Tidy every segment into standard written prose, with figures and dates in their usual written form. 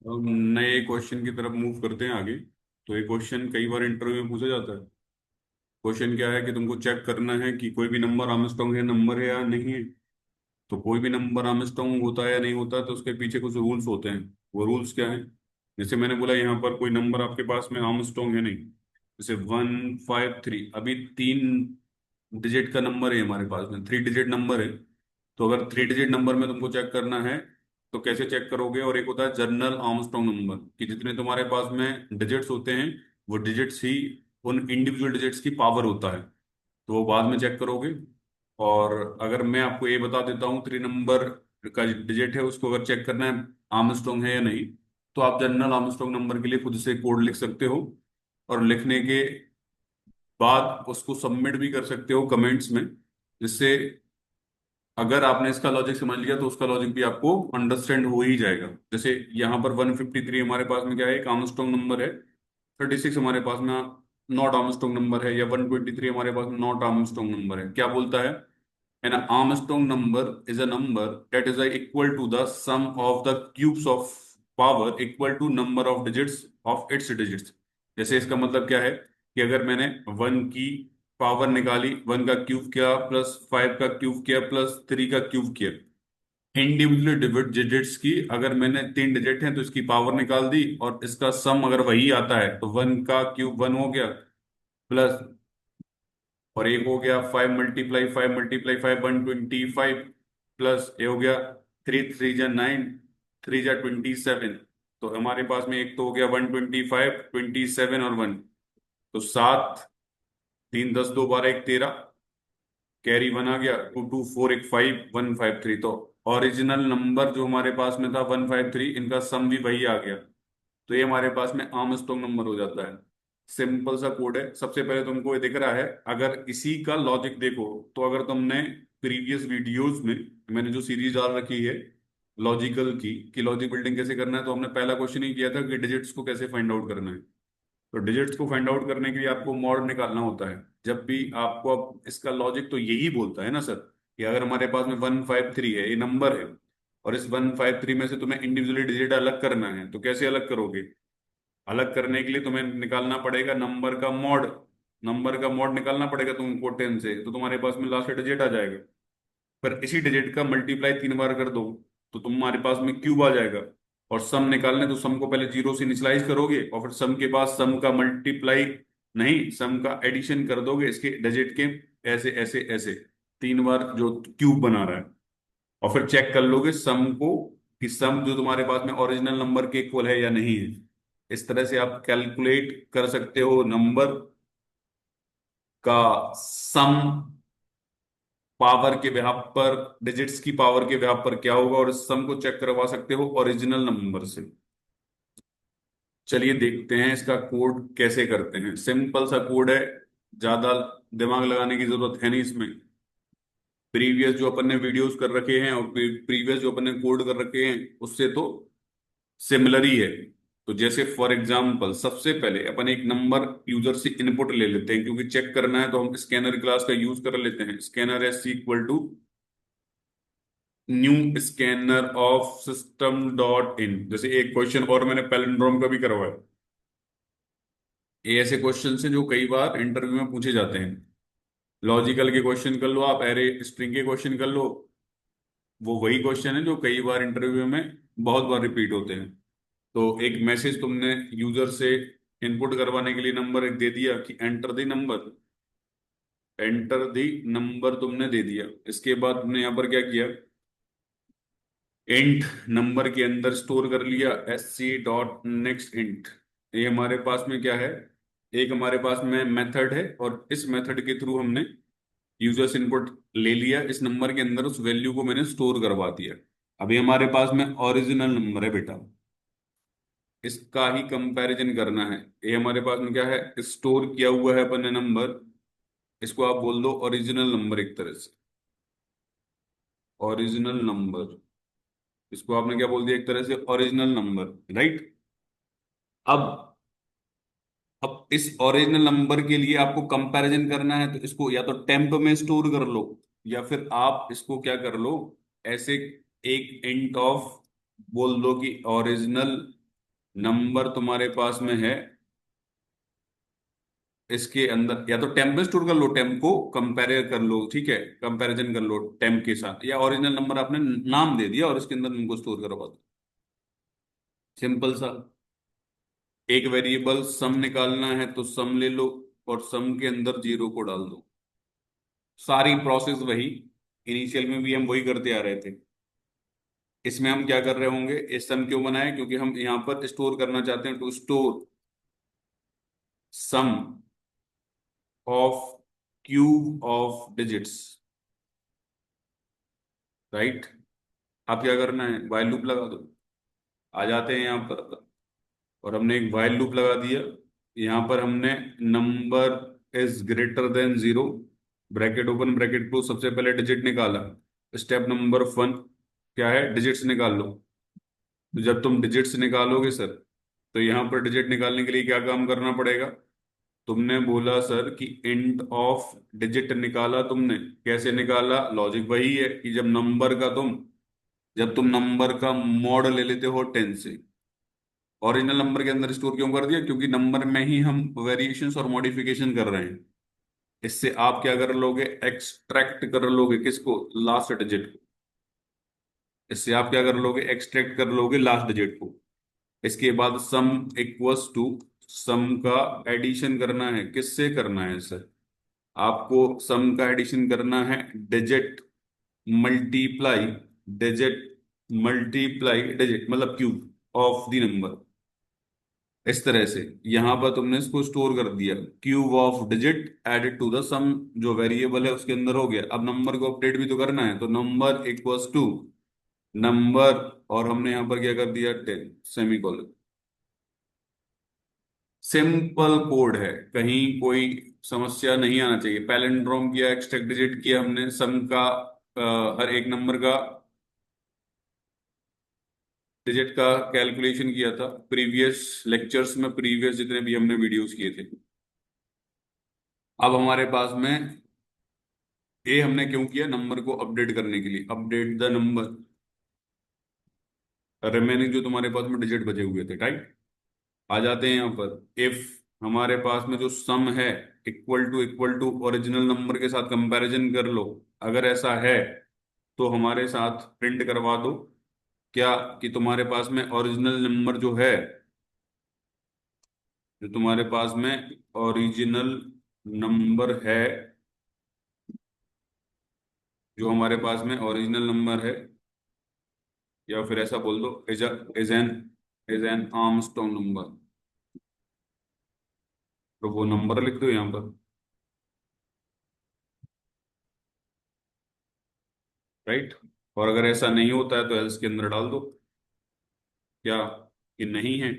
अब नए क्वेश्चन की तरफ मूव करते हैं आगे। तो ये क्वेश्चन कई बार इंटरव्यू में पूछा जाता है। क्वेश्चन क्या है कि तुमको चेक करना है कि कोई भी नंबर आर्मस्ट्रांग है नंबर है या नहीं है। तो कोई भी नंबर आर्मस्ट्रांग होता है या नहीं होता, तो उसके पीछे कुछ रूल्स होते हैं। वो रूल्स क्या है? जैसे मैंने बोला, यहाँ पर कोई नंबर आपके पास में आर्मस्ट्रांग है नहीं। जैसे 153 अभी 3 डिजिट का नंबर है हमारे पास में, 3 डिजिट नंबर है। तो अगर 3 डिजिट नंबर में तुमको चेक करना है तो कैसे चेक करोगे? और एक होता है जर्नल आर्मस्ट्रांग नंबर, कि जितने तुम्हारे पास में डिजिट्स होते हैं वो डिजिट्स ही उन इंडिविजुअल डिजिट्स की पावर होता है। तो वो बाद में चेक करोगे। और अगर मैं आपको ये बता देता हूँ 3 नंबर का डिजिट है, उसको अगर चेक करना है आर्मस्ट्रांग है या नहीं, तो आप जनरल आर्मस्ट्रांग नंबर के लिए खुद से कोड लिख सकते हो। और लिखने के बाद उसको सबमिट भी कर सकते हो कमेंट्स में, जिससे अगर आपने इसका लॉजिक समझ लिया तो उसका लॉजिक भी आपको अंडरस्टैंड हो ही जाएगा। जैसे यहाँ पर 153 हमारे पास में क्या है, एक आर्मस्ट्रांग नंबर है। 36 हमारे पास में नॉट आर्मस्ट्रांग नंबर है, या 123 हमारे पास में नॉट आर्मस्ट्रांग नंबर है। क्या बोलता है? An Armstrong number is a number that is equal to the sum of the cubes of power equal to number of digits of its digits. जैसे इसका मतलब क्या है कि अगर मैंने 1 की पावर निकाली, 1 का क्यूब किया प्लस 5 का क्यूब किया प्लस 3 का क्यूब किया, इंडिविजुअली डिजिट्स की अगर मैंने 3 डिजिट हैं तो इसकी पावर निकाल दी, और इसका सम अगर वही आता है तो 1 का क्यूब 1 हो गया, प्लस और एक हो गया 5 × 5 × 5 × 125, प्लस ये हो गया 3 3 जा 9, 3 जा 27। तो हमारे पास में एक तो हो गया 125, 27 और 1। तो 7, 3 10 2 12 1 13, कैरी 1 आ गया, 2 2 4 1 5 153। तो ओरिजिनल नंबर जो हमारे पास में था 153, इनका सम भी वही आ गया। तो ये हमारे पास में आर्मस्ट्रांग नंबर हो जाता है। सिंपल सा कोड है। सबसे पहले तुमको ये दिख रहा है, अगर इसी का लॉजिक देखो, तो अगर तुमने प्रीवियस वीडियोस में मैंने जो सीरीज डाल रखी है लॉजिकल की, कि लॉजिक बिल्डिंग कैसे करना है, तो हमने पहला क्वेश्चन ही किया था कि डिजिट्स को कैसे फाइंड आउट करना है। तो डिजिट्स को फाइंड आउट करने के लिए आपको मॉड निकालना होता है। जब भी आपको, अब इसका लॉजिक तो यही बोलता है ना सर, कि अगर हमारे पास में 153 है, ये नंबर है, और इस 153 में से तुम्हें इंडिविजुअली डिजिट अलग करना है, तो कैसे अलग करोगे? अलग करने के लिए तुम्हें निकालना पड़ेगा नंबर का मॉड। नंबर का मॉड निकालना पड़ेगा तुमको 10 से, तो तुम्हारे पास में लास्ट डिजिट आ जाएगा। पर इसी डिजिट का मल्टीप्लाई 3 बार कर दो तो तुम्हारे पास में क्यूब आ जाएगा। और सम निकालने तो सम को पहले जीरो से इनिशियलाइज करोगे, और फिर सम के बाद सम का मल्टीप्लाई, नहीं, सम का एडिशन कर दोगे इसके डिजिट के, ऐसे ऐसे ऐसे 3 बार जो क्यूब बना रहा है। और फिर चेक कर लोगे सम को, कि सम जो तुम्हारे पास में ओरिजिनल नंबर के इक्वल है या नहीं है। इस तरह से आप कैलकुलेट कर सकते हो नंबर का सम पावर के बिहाफ पर, डिजिट्स की पावर के बिहाफ पर क्या होगा, और इस सम को चेक करवा सकते हो ओरिजिनल नंबर से। चलिए देखते हैं इसका कोड कैसे करते हैं। सिंपल सा कोड है, ज्यादा दिमाग लगाने की जरूरत है नहीं इसमें। प्रीवियस जो अपन ने वीडियोस कर रखे हैं और प्रीवियस जो अपन ने कोड कर रखे हैं उससे तो सिमिलर ही है। तो जैसे फॉर एग्जांपल सबसे पहले अपन एक नंबर यूजर से इनपुट ले लेते हैं, क्योंकि चेक करना है तो हम स्कैनर क्लास का यूज कर लेते हैं। Scanner S equal to new scanner of system dot in. जैसे एक क्वेश्चन और मैंने पैलिंड्रोम का भी करवाया। ये ऐसे क्वेश्चन हैं जो कई बार इंटरव्यू में पूछे जाते हैं। लॉजिकल के क्वेश्चन कर लो आप, एरे स्ट्रिंग के क्वेश्चन कर लो, वो वही क्वेश्चन है जो कई बार इंटरव्यू में बहुत बार रिपीट होते हैं। तो एक मैसेज तुमने यूजर से इनपुट करवाने के लिए नंबर एक दे दिया कि enter the number, enter the number तुमने दे दिया। इसके बाद तुमने यहाँ पर क्या किया, इंट नंबर के अंदर स्टोर कर लिया S C dot next int. ये हमारे पास में क्या है, एक हमारे पास में मेथड है, और इस मेथड के थ्रू हमने यूजर्स इनपुट ले लिया, इस नंबर के अंदर उस वैल्यू को मैंने स्टोर करवा दिया। अभी हमारे पास में ओरिजिनल नंबर है बेटा, इसका ही कंपैरिजन करना है। ये हमारे पास में क्या है, स्टोर किया हुआ है अपन ने नंबर, इसको आप बोल दो ओरिजिनल नंबर एक तरह से। ओरिजिनल नंबर, इसको आपने क्या बोल दिया, एक तरह से ओरिजिनल नंबर, राइट। अब इस ओरिजिनल नंबर के लिए आपको कंपैरिजन करना है, तो इसको या तो टेम्प में स्टोर कर लो, या फिर आप इसको क्या कर लो, ऐसे एक इंट ऑफ बोल दो कि ओरिजिनल नंबर तुम्हारे पास में है, इसके अंदर या तो टेम्प में स्टोर कर लो, टेम्प को कंपेयर कर लो, ठीक है, कंपैरिजन कर लो टेम्प के साथ, या ओरिजिनल नंबर आपने नाम दे दिया और इसके अंदर उनको स्टोर करवा दो, सिंपल सा। एक वेरिएबल सम निकालना है तो सम ले लो और सम के अंदर जीरो को डाल दो। सारी प्रोसेस वही, इनिशियल में भी हम वही करते आ रहे थे। इसमें हम क्या कर रहे होंगे, इस सम क्यों बनाए, क्योंकि हम यहाँ पर स्टोर करना चाहते हैं, to store sum of cube of digits, right. अब क्या करना है, वाइल लूप लगा दो। आ जाते हैं यहाँ पर, और हमने एक वाइल लूप लगा दिया। यहाँ पर हमने number is greater than zero, bracket open bracket close, सबसे पहले डिजिट निकाला। स्टेप नंबर वन क्या है, डिजिट्स निकाल लो। तो जब तुम डिजिट्स निकालोगे सर, तो यहाँ पर डिजिट निकालने के लिए क्या काम करना पड़ेगा। तुमने बोला सर कि इंट ऑफ डिजिट निकाला तुमने, कैसे निकाला, लॉजिक वही है कि जब तुम नंबर का मॉड ले लेते हो 10 से, ओरिजिनल नंबर के अंदर स्टोर क्यों कर दिया, क्योंकि नंबर में ही हम वेरिएशंस और मॉडिफिकेशन कर रहे हैं। इससे आप क्या कर लोगे, एक्सट्रैक्ट कर लोगे किसको, लास्ट डिजिट को। इससे आप क्या कर लोगे, एक्सट्रैक्ट कर लोगे लास्ट डिजिट को। इसके बाद सम इक्वल्स टू, सम का एडिशन करना है, किससे करना है सर, आपको सम का एडिशन करना है digit multiply digit multiply digit, मतलब क्यूब ऑफ द नंबर। इस तरह से यहां पर तुमने इसको स्टोर कर दिया, cube of digit added to the sum, जो वेरिएबल है उसके अंदर हो गया। अब नंबर को अपडेट भी तो करना है, तो नंबर इक्वल्स टू नंबर, और हमने यहां पर क्या कर दिया, 10 सेमीकोलन। सिंपल कोड है, कहीं कोई समस्या नहीं आना चाहिए। पैलिंड्रोम किया, एक्सट्रैक्ट डिजिट किया हमने, सम का हर एक नंबर का डिजिट का कैलकुलेशन किया था प्रीवियस लेक्चर्स में, प्रीवियस जितने भी हमने वीडियोस किए थे। अब हमारे पास में ये हमने क्यों किया, नंबर को अपडेट करने के लिए, अपडेट द नंबर रिमेनिंग जो तुम्हारे पास में डिजिट बचे हुए थे, राइट। आ जाते हैं यहाँ पर, इफ हमारे पास में जो सम है इक्वल टू ओरिजिनल नंबर के साथ कंपैरिजन कर लो। अगर ऐसा है तो हमारे साथ प्रिंट करवा दो क्या, कि तुम्हारे पास में ओरिजिनल नंबर जो है, जो तुम्हारे पास में ओरिजिनल नंबर है, जो हमारे पास में ओरिजिनल नंबर है, या फिर ऐसा बोल दो, इज एन आर्मस्ट्रॉन्ग नंबर, तो वो नंबर लिख दो यहाँ पर, राइट। और अगर ऐसा नहीं होता है तो एल्स के अंदर डाल दो क्या, कि नहीं है,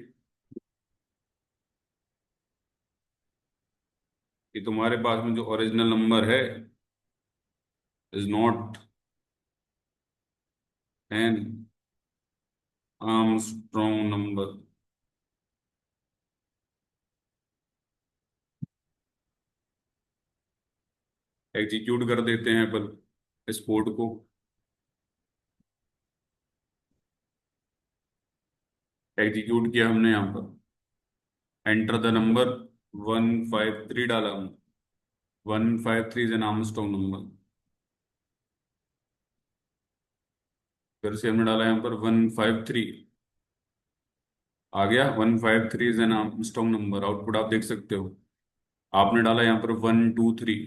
कि तुम्हारे पास में जो ओरिजिनल नंबर है is not an Armstrong number. Execute कर देते हैं अपन इस कोड को। एग्जीक्यूट किया हमने यहाँ पर, एंटर द नंबर 153 डाला हमने, 153 इज एन आर्मस्ट्रॉन्ग नंबर। फिर से हमने डाला यहाँ पर 153, आ गया 153 is an Armstrong number, output आप देख सकते हो। आपने डाला यहाँ पर 123,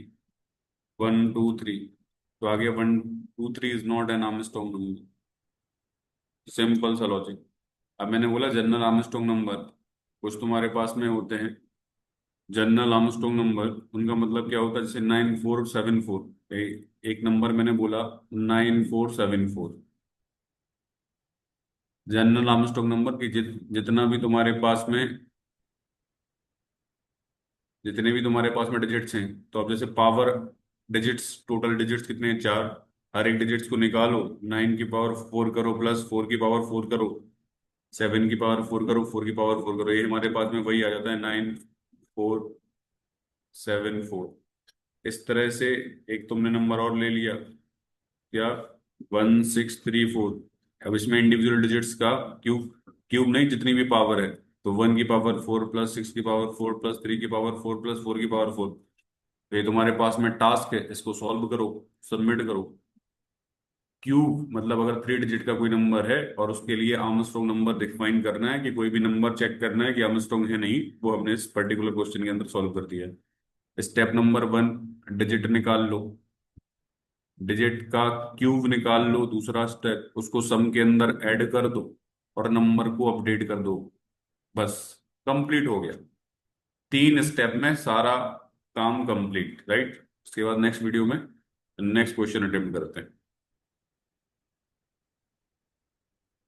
123, तो आ गया 123 is not an Armstrong number. Simple सा लॉजिक। अब मैंने बोला जनरल आर्मस्ट्रॉन्ग नंबर, कुछ तुम्हारे पास में होते हैं जनरल आर्मस्ट्रॉन्ग नंबर, उनका मतलब क्या होता है, जैसे 9474, एक नंबर मैंने बोला 9474, जनरल आर्मस्ट्रॉन्ग नंबर की जितना भी तुम्हारे पास में, जितने भी तुम्हारे पास में डिजिट्स हैं, तो अब जैसे पावर डिजिट्स, टोटल डिजिट्स कितने हैं, चार। हर एक डिजिट्स को निकालो, 9 की पावर 4 करो, प्लस 4 की पावर 4 करो, 7 की पावर 4 करो, 4 की पावर 4 करो, ये हमारे पास में वही आ जाता है 9474। इस तरह से एक तुमने नंबर और ले लिया क्या, 1634। अब इसमें इंडिविजुअल डिजिट्स का क्यूब क्यूब नहीं, जितनी भी पावर है। तो 1 की पावर 4 प्लस 6 की पावर 4 प्लस 3 की पावर 4 प्लस 4 की पावर 4। तो ये तुम्हारे पास में टास्क है, इसको सॉल्व करो, सबमिट करो। क्यूब मतलब अगर 3 डिजिट का कोई नंबर है और उसके लिए आर्मस्ट्रॉन्ग नंबर डिफाइन करना है, कि कोई भी नंबर चेक करना है कि आर्मस्ट्रॉन्ग है नहीं, वो हमने इस पर्टिकुलर क्वेश्चन के अंदर सॉल्व कर दिया है। स्टेप नंबर 1, डिजिट निकाल लो, डिजिट का क्यूब निकाल लो। दूसरा स्टेप, उसको सम के अंदर ऐड कर दो और नंबर को अपडेट कर दो। बस, कंप्लीट हो गया। 3 स्टेप में सारा काम कंप्लीट, राइट। उसके बाद नेक्स्ट वीडियो में नेक्स्ट क्वेश्चन अटेम्प्ट करते हैं।